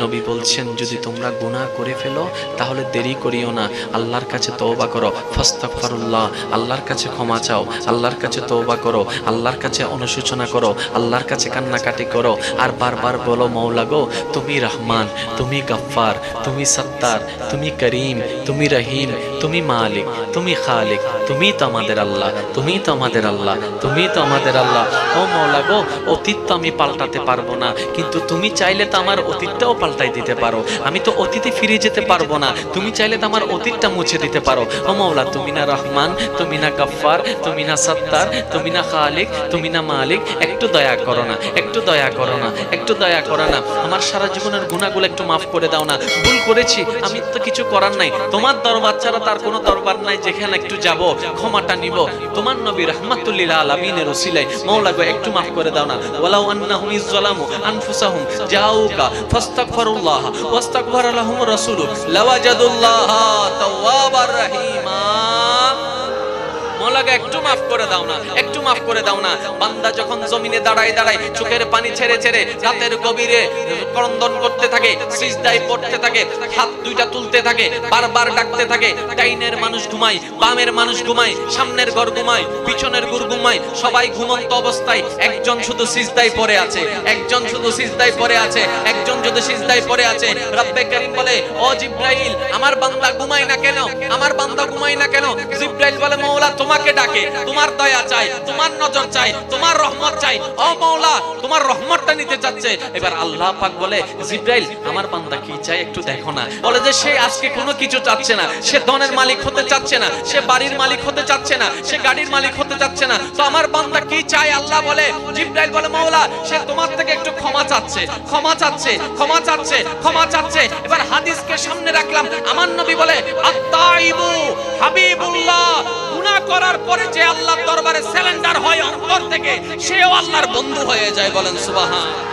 নবী বলছেন যদি তোমরা গুনাহ করে ফেলো তাহলে দেরি করিও না, আল্লাহর কাছে তওবা করো, ফাস্তাগফিরুল্লাহ, আল্লাহর কাছে ক্ষমা চাও, আল্লাহর কাছে তওবা করো, আল্লাহর কাছে অনুশোচনা করো, আল্লাহর কাছে কান্নাকাটি করো, আর বারবার বলো মওলা গো তুমি রহমান, তুমি গফফার, তুমি সত্তার, তুমি করিম, তুমি রহিম, তুমি মালিক, তুমি খালিক, তুমি তো আমাদের আল্লাহ, তুমি তো আমাদের আল্লাহ, তুমি তো আমাদের আল্লাহ। ও মওলা গো অতীত তো আমি পাল্টাতে পারবো না, কিন্তু তুমি চাইলে তো আমার অতীতটাও পাল্টাই দিতে পারো। আমি তো অতীতে ফিরে যেতে পারবো না, তুমি চাইলে তো আমার অতীতটা মুছে দিতে পারো। ও মওলা তুমি না রহমান, তুমি না গফফার, তুমি না সত্তার, তুমি না খালিক, তুমি না মালিক, একটু দয়া করো না, একটু দয়া করো না, একটু দয়া করো না, আমার সারা জীবনের গুনাহগুলো একটু মাফ করে দাও না। ভুল করেছি, আমি তো কিছু করার নাই, তোমার দরবার ছাড়া তার কোনো দরবার নাই যেখানে একটু যাব ক্ষমাটা নিব। তোমার নবী রাহমাতুল লিল আলামিনের ওসিলায় মওলা গো একটু মাফ করে দাও না। ওয়ালাউ আন্নাহুম ইযলামু আনফুসাহুম জাউকা ফাস্তাগফিরুল্লাহ ওয়াস্তাগফারা লাহুমুর রাসূল লাওয়াজাদুল্লাহা তাওয়াবার রহিমা। মওলাকে একটু মাফ করে দাও না, একটু মাফ করে দাও না। বান্দা যখন জমিনে দাঁড়ায় দাঁড়ায় চোখের পানি ছেড়ে ছেড়ে রাতের গভীরে ক্রন্দন করতে থাকে, সিজদায় পড়তে থাকে, হাত দুইটা তুলতে থাকে, বারবার ডাকতে থাকে, ডাইনের মানুষ ঘুমায়, বামের মানুষ ঘুমায়, সামনের ঘর ঘুমায়, পিছনের ঘর ঘুমায়, সবাই ঘুমন্ত অবস্থায়, একজন শুধু সিজদায় পড়ে আছে, একজন শুধু সিজদায় পড়ে আছে, একজন শুধু সিজদায় পড়ে আছে। রব্বে করিম বলে ও জিবরাইল আমার বান্দা ঘুমায় না কেন, আমার বান্দা ঘুমায় না কেন? জিবরাইল বলে মওলা তোমাকে ডাকে, তোমার দয়া চাই, তোমার নজর চাই, তোমার রহমত চাই। ও মওলা তোমার রহমতটা নিতে চাচ্ছে। এবার আল্লাহ পাক বলে জিবরাইল আমার বান্দা কি চাই একটু দেখো না। বলে যে সে আজকে কোনো কিছু চাচ্ছে না, সে ধনের মালিক হতে চাচ্ছে না, সে বাড়ির মালিক হতে চাচ্ছে না, সে গাড়ির মালিক হতে চাচ্ছে না, তো আমার বান্দা কি চায়? আল্লাহ বলে জিবরাইল বলে মওলা সে তোমার থেকে একটু ক্ষমা চাচ্ছে, ক্ষমা চাচ্ছে, ক্ষমা চাচ্ছে, ক্ষমা চাচ্ছে। এবার হাদিসকে সামনে রাখলাম, আমার নবী বলে আত-তাইবু হাবিবুল্লাহ, গুনাহ করার পরে যে আল্লাহর দরবারে সারেন্ডার হয় অন্তর থেকে, সেও আল্লাহর বন্ধু হয়ে যায়। বলেন সুবহান।